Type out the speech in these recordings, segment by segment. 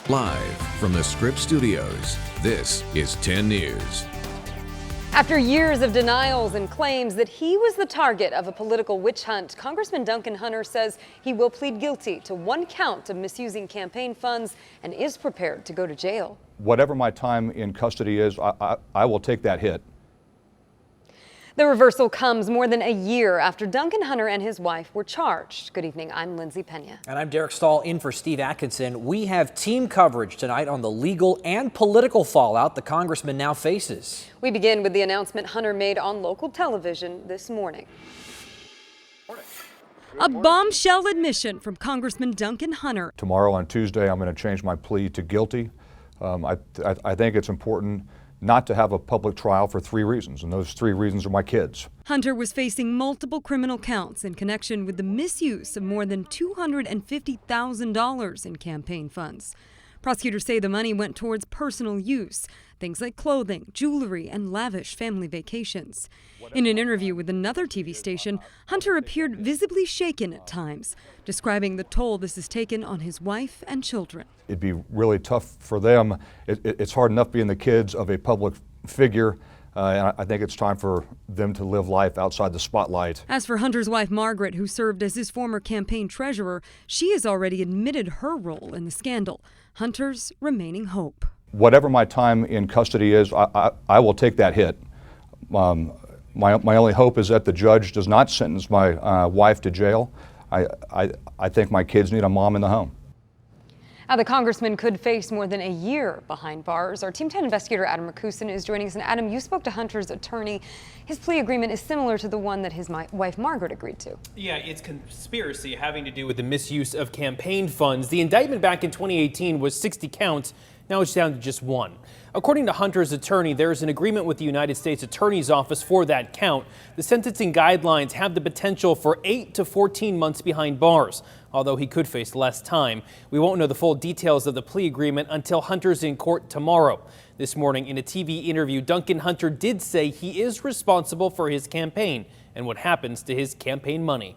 Live from the Scripps Studios, this is 10 News. After years of denials and claims that he was the target of a political witch hunt, Congressman Duncan Hunter says he will plead guilty to one count of misusing campaign funds and is prepared to go to jail. Whatever my time in custody is, I will take that hit. The reversal comes more than a year after Duncan Hunter and his wife were charged. Good evening, I'm Lindsay Pena. And I'm Derek Stahl in for Steve Atkinson. We have team coverage tonight on the legal and political fallout the congressman now faces. We begin with the announcement Hunter made on local television this morning. A bombshell admission from Congressman Duncan Hunter. Tomorrow on Tuesday, I'm going to change my plea to guilty. I think it's important not to have a public trial for 3 reasons, and those 3 reasons are my kids. Hunter was facing multiple criminal counts in connection with the misuse of more than $250,000 in campaign funds. Prosecutors say the money went towards personal use, things like clothing, jewelry, and lavish family vacations. In an interview with another TV station, Hunter appeared visibly shaken at times, describing the toll this has taken on his wife and children. It'd be really tough for them. It's hard enough being the kids of a public figure. And I think it's time for them to live life outside the spotlight. As for Hunter's wife, Margaret, who served as his former campaign treasurer, she has already admitted her role in the scandal. Hunter's remaining hope. Whatever my time in custody is, I will take that hit. My only hope is that the judge does not sentence my wife to jail. I think my kids need a mom in the home. Now, the congressman could face more than a year behind bars. Our Team 10 investigator Adam Rakusin is joining us. And Adam, you spoke to Hunter's attorney. His plea agreement is similar to the one that his wife Margaret agreed to. Yeah, it's conspiracy having to do with the misuse of campaign funds. The indictment back in 2018 was 60 counts. Now it's down to just 1. According to Hunter's attorney, there is an agreement with the United States Attorney's Office for that count. The sentencing guidelines have the potential for 8 to 14 months behind bars, although he could face less time. We won't know the full details of the plea agreement until Hunter's in court tomorrow. This morning in a TV interview, Duncan Hunter did say he is responsible for his campaign and what happens to his campaign money.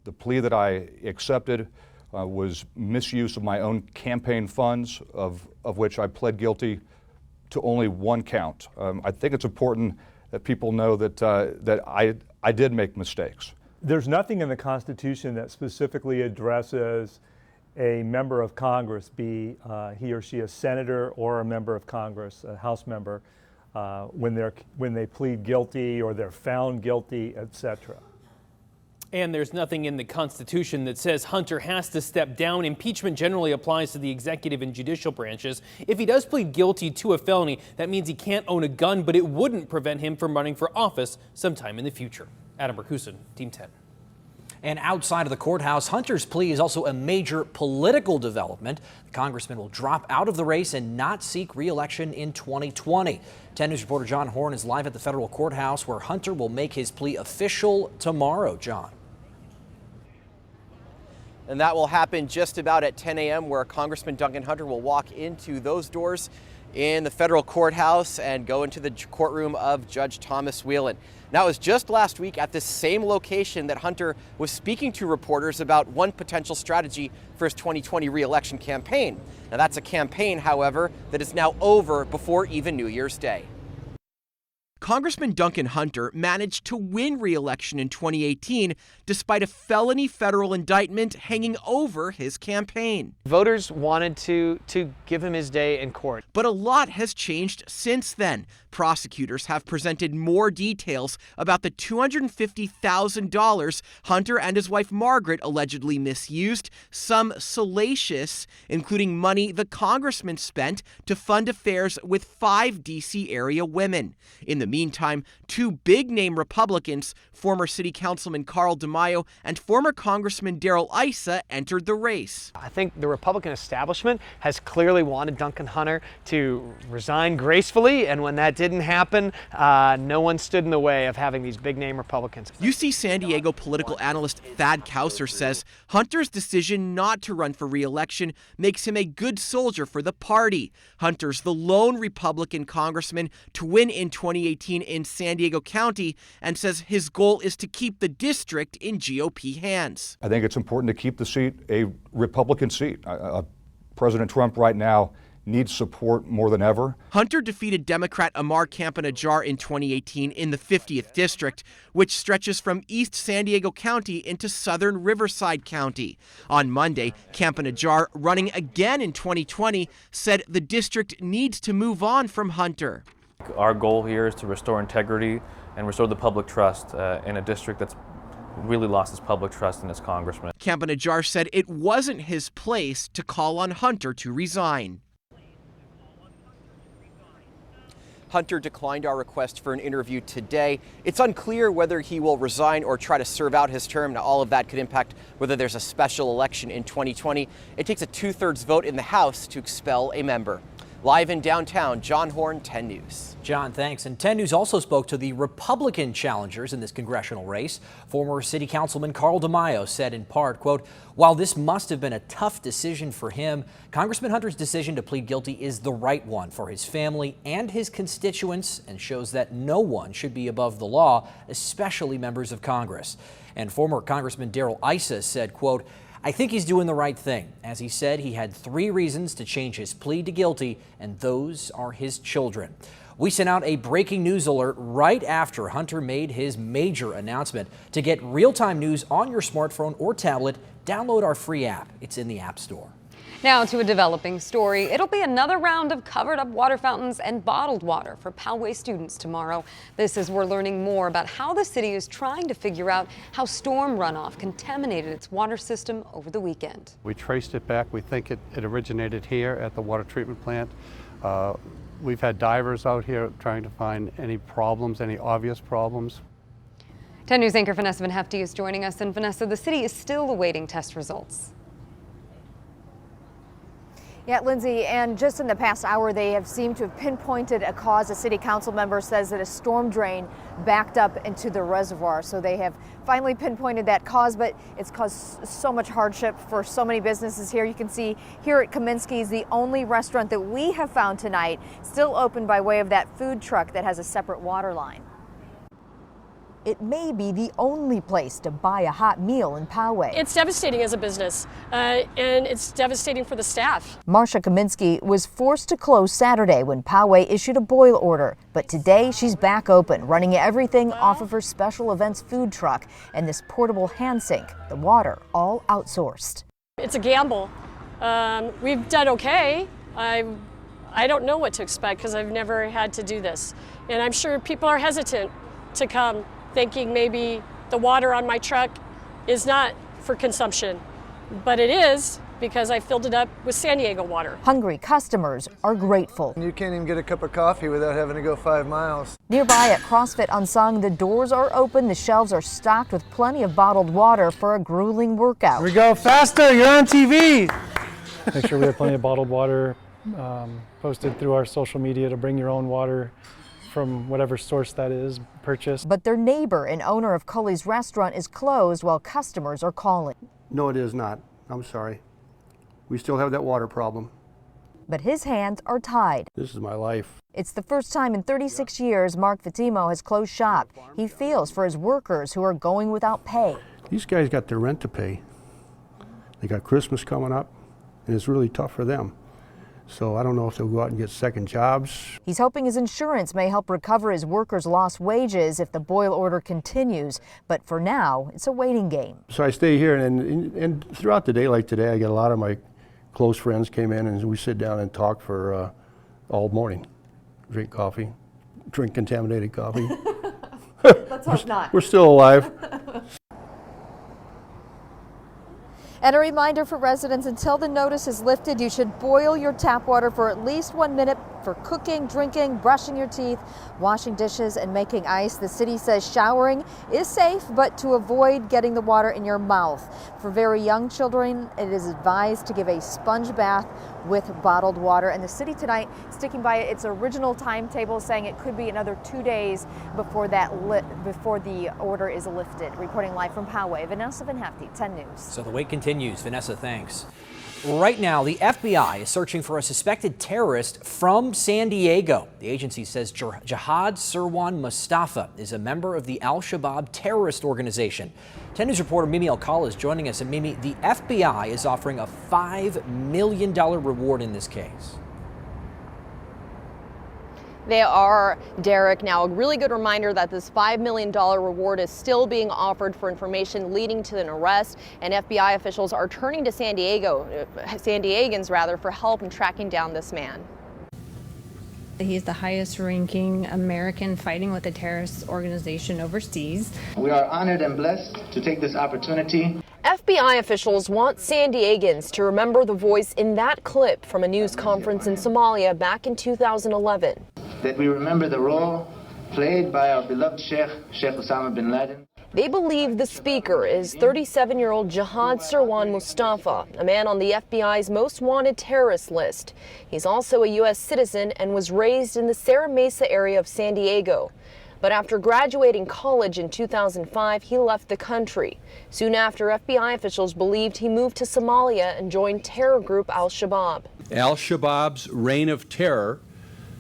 The plea that I accepted was misuse of my own campaign funds, of which I pled guilty to only 1 count. I think it's important that people know that I did make mistakes. There's nothing in the Constitution that specifically addresses a member of Congress, be he or she a senator or a member of Congress, a House member, when they plead guilty or they're found guilty, etc. And there's nothing in the Constitution that says Hunter has to step down. Impeachment generally applies to the executive and judicial branches. If he does plead guilty to a felony, that means he can't own a gun, but it wouldn't prevent him from running for office sometime in the future. Adam Rakusin, Team 10. And outside of the courthouse, Hunter's plea is also a major political development. The congressman will drop out of the race and not seek re-election in 2020. 10 News reporter John Horn is live at the federal courthouse where Hunter will make his plea official tomorrow. John. And that will happen just about at 10 a.m. where Congressman Duncan Hunter will walk into those doors in the federal courthouse and go into the courtroom of Judge Thomas Whelan. Now, it was just last week at this same location that Hunter was speaking to reporters about one potential strategy for his 2020 re-election campaign. Now, that's a campaign, however, that is now over before even New Year's Day. Congressman Duncan Hunter managed to win re-election in 2018 despite a felony federal indictment hanging over his campaign. Voters wanted to give him his day in court. But a lot has changed since then. Prosecutors have presented more details about the $250,000 Hunter and his wife Margaret allegedly misused, some salacious, including money the congressman spent to fund affairs with 5 D.C. area women. In the meantime, 2 big-name Republicans, former City Councilman Carl DeMaio and former Congressman Darrell Issa, entered the race. I think the Republican establishment has clearly wanted Duncan Hunter to resign gracefully, and when that didn't happen, no one stood in the way of having these big-name Republicans. UC San Diego political analyst Thad Kauser says Hunter's decision not to run for re-election makes him a good soldier for the party. Hunter's the lone Republican congressman to win in 2018 in San Diego County and says his goal is to keep the district in GOP hands. I think it's important to keep the seat a Republican seat. President Trump right now needs support more than ever. Hunter defeated Democrat Amar Campanajjar in 2018 in the 50th District, which stretches from East San Diego County into southern Riverside County. On Monday, Campanajjar, running again in 2020, said the district needs to move on from Hunter. Our goal here is to restore integrity and restore the public trust in a district that's really lost its public trust in its congressman. Campanajjar said it wasn't his place to call on Hunter to resign. Hunter declined our request for an interview today. It's unclear whether he will resign or try to serve out his term. Now, all of that could impact whether there's a special election in 2020. It takes a 2/3 vote in the House to expel a member. Live in downtown, John Horn, 10 News. John, thanks. And 10 News also spoke to the Republican challengers in this congressional race. Former City Councilman Carl DeMaio said in part, quote, "While this must have been a tough decision for him, Congressman Hunter's decision to plead guilty is the right one for his family and his constituents and shows that no one should be above the law, especially members of Congress." And former Congressman Darrell Issa said, quote, "I think he's doing the right thing. As he said, he had 3 reasons to change his plea to guilty, and those are his children." We sent out a breaking news alert right after Hunter made his major announcement. To get real-time news on your smartphone or tablet, download our free app. It's in the App Store. Now to a developing story. It'll be another round of covered up water fountains and bottled water for Poway students tomorrow. This is we're learning more about how the city is trying to figure out how storm runoff contaminated its water system over the weekend. We traced it back. We think it originated here at the water treatment plant. We've had divers out here trying to find any problems, any obvious problems. 10 News anchor Vanessa Van Hefty is joining us. And Vanessa, the city is still awaiting test results. Yeah, Lindsay, and just in the past hour, they have seemed to have pinpointed a cause. A city council member says that a storm drain backed up into the reservoir. So they have finally pinpointed that cause, but it's caused so much hardship for so many businesses here. You can see here at Kaminsky's, the only restaurant that we have found tonight still open by way of that food truck that has a separate water line. It may be the only place to buy a hot meal in Poway. It's devastating as a business, and it's devastating for the staff. Marsha Kaminsky was forced to close Saturday when Poway issued a boil order, but today she's back open, running everything off of her special events food truck and this portable hand sink, the water all outsourced. It's a gamble. We've done okay. I don't know what to expect because I've never had to do this, and I'm sure people are hesitant to come, thinking maybe the water on my truck is not for consumption, but it is because I filled it up with San Diego water. Hungry customers are grateful. You can't even get a cup of coffee without having to go 5 miles. Nearby at CrossFit Unsung, the doors are open, the shelves are stocked with plenty of bottled water for a grueling workout. Here we go, faster, you're on TV! Make sure we have plenty of bottled water posted through our social media to bring your own water from whatever source that is purchased. But their neighbor and owner of Cully's restaurant is closed while customers are calling. No, it is not. I'm sorry. We still have that water problem. But his hands are tied. This is my life. It's the first time in 36 years Mark Fatimo has closed shop. He feels for his workers who are going without pay. These guys got their rent to pay. They got Christmas coming up, and it's really tough for them. So I don't know if they'll go out and get second jobs. He's hoping his insurance may help recover his workers' lost wages if the boil order continues. But for now, it's a waiting game. So I stay here, and throughout the day, like today, I get a lot of my close friends came in, and we sit down and talk for all morning. Drink coffee, drink contaminated coffee. Let's hope not. We're still alive. And a reminder for residents, until the notice is lifted, you should boil your tap water for at least 1 minute for cooking, drinking, brushing your teeth, washing dishes, and making ice. The city says showering is safe, but to avoid getting the water in your mouth. For very young children, it is advised to give a sponge bath with bottled water. And the city tonight sticking by its original timetable, saying it could be another 2 days before before the order is lifted. Reporting live from Poway, Vanessa Van Hefty, 10 News. So the wait continues. Vanessa, thanks. Right now, the FBI is searching for a suspected terrorist from San Diego. The agency says Jihad Sirwan Mustafa is a member of the Al-Shabaab terrorist organization. 10 News reporter Mimi Alcala is joining us. And Mimi, the FBI is offering a $5 million reward in this case. They are, Derek. Now, a really good reminder that this $5 million reward is still being offered for information leading to an arrest, and FBI officials are turning to San Diegans for help in tracking down this man. He's the highest ranking American fighting with a terrorist organization overseas. We are honored and blessed to take this opportunity. FBI officials want San Diegans to remember the voice in that clip from a news conference in Somalia back in 2011. That we remember the role played by our beloved Sheikh Osama bin Laden. They believe the speaker is 37-year-old Jihad Sirwan Mustafa, a man on the FBI's most wanted terrorist list. He's also a U.S. citizen and was raised in the Serra Mesa area of San Diego. But after graduating college in 2005, he left the country. Soon after, FBI officials believed he moved to Somalia and joined terror group Al-Shabaab. Al-Shabaab's reign of terror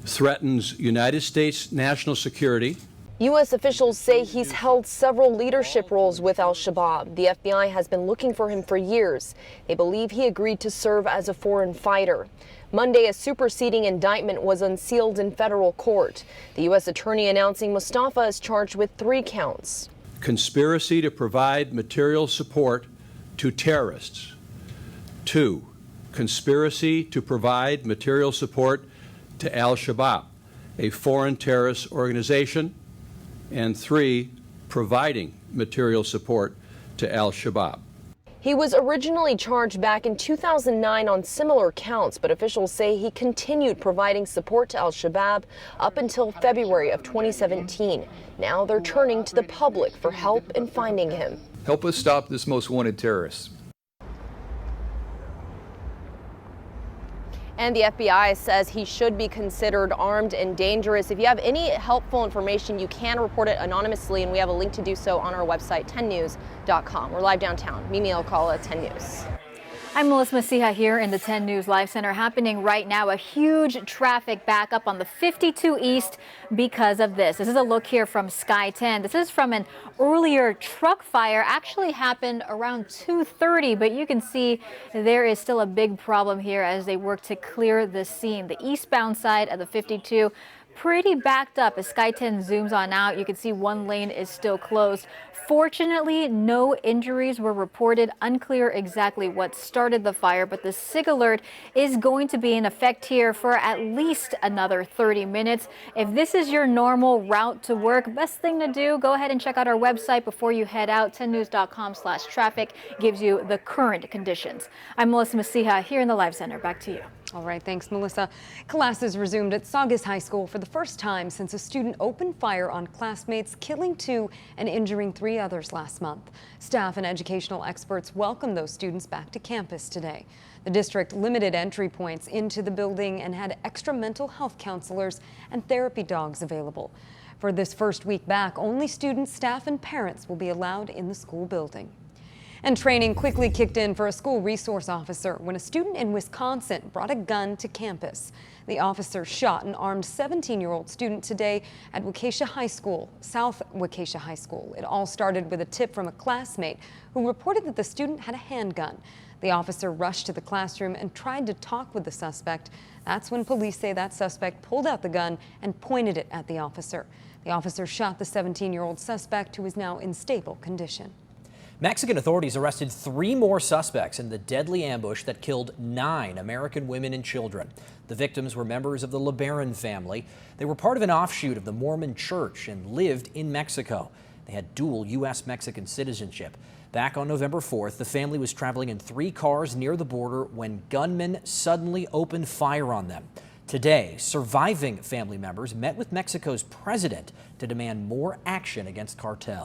threatens United States national security. U.S. officials say he's held several leadership roles with Al-Shabaab. The FBI has been looking for him for years. They believe he agreed to serve as a foreign fighter. Monday, a superseding indictment was unsealed in federal court. The U.S. attorney announcing Mustafa is charged with 3 counts. Conspiracy to provide material support to terrorists. 2, conspiracy to provide material support to Al-Shabaab, a foreign terrorist organization. And 3, providing material support to Al-Shabaab. He was originally charged back in 2009 on similar counts, but officials say he continued providing support to Al-Shabaab up until February of 2017. Now they're turning to the public for help in finding him. Help us stop this most wanted terrorist. And the FBI says he should be considered armed and dangerous. If you have any helpful information, you can report it anonymously, and we have a link to do so on our website, 10news.com. We're live downtown. Mimi Alcala, 10 News. I'm Melissa Masiha here in the 10 News Live Center. Happening right now, a huge traffic backup on the 52 East because of this. This is a look here from Sky 10. This is from an earlier truck fire. Actually happened around 2:30, but you can see there is still a big problem here as they work to clear the scene. The eastbound side of the 52 pretty backed up. As Sky 10 zooms on out, you can see one lane is still closed. Fortunately, no injuries were reported. Unclear exactly what started the fire, but the SIG alert is going to be in effect here for at least another 30 minutes. If this is your normal route to work, best thing to do, go ahead and check out our website before you head out. 10news.com/traffic gives you the current conditions. I'm Melissa Masiha here in the Live Center. Back to you. All right, thanks, Melissa. Classes resumed at Saugus High School for the first time since a student opened fire on classmates, killing 2 and injuring 3 others last month. Staff and educational experts welcomed those students back to campus today. The district limited entry points into the building and had extra mental health counselors and therapy dogs available. For this first week back, only students, staff, and parents will be allowed in the school building. And training quickly kicked in for a school resource officer when a student in Wisconsin brought a gun to campus. The officer shot an armed 17-year-old student today at Waukesha High School, South Waukesha High School. It all started with a tip from a classmate who reported that the student had a handgun. The officer rushed to the classroom and tried to talk with the suspect. That's when police say that suspect pulled out the gun and pointed it at the officer. The officer shot the 17-year-old suspect, who is now in stable condition. Mexican authorities arrested 3 more suspects in the deadly ambush that killed 9 American women and children. The victims were members of the LeBaron family. They were part of an offshoot of the Mormon Church and lived in Mexico. They had dual U.S.-Mexican citizenship. Back on November 4th, the family was traveling in 3 cars near the border when gunmen suddenly opened fire on them. Today, surviving family members met with Mexico's president to demand more action against cartels.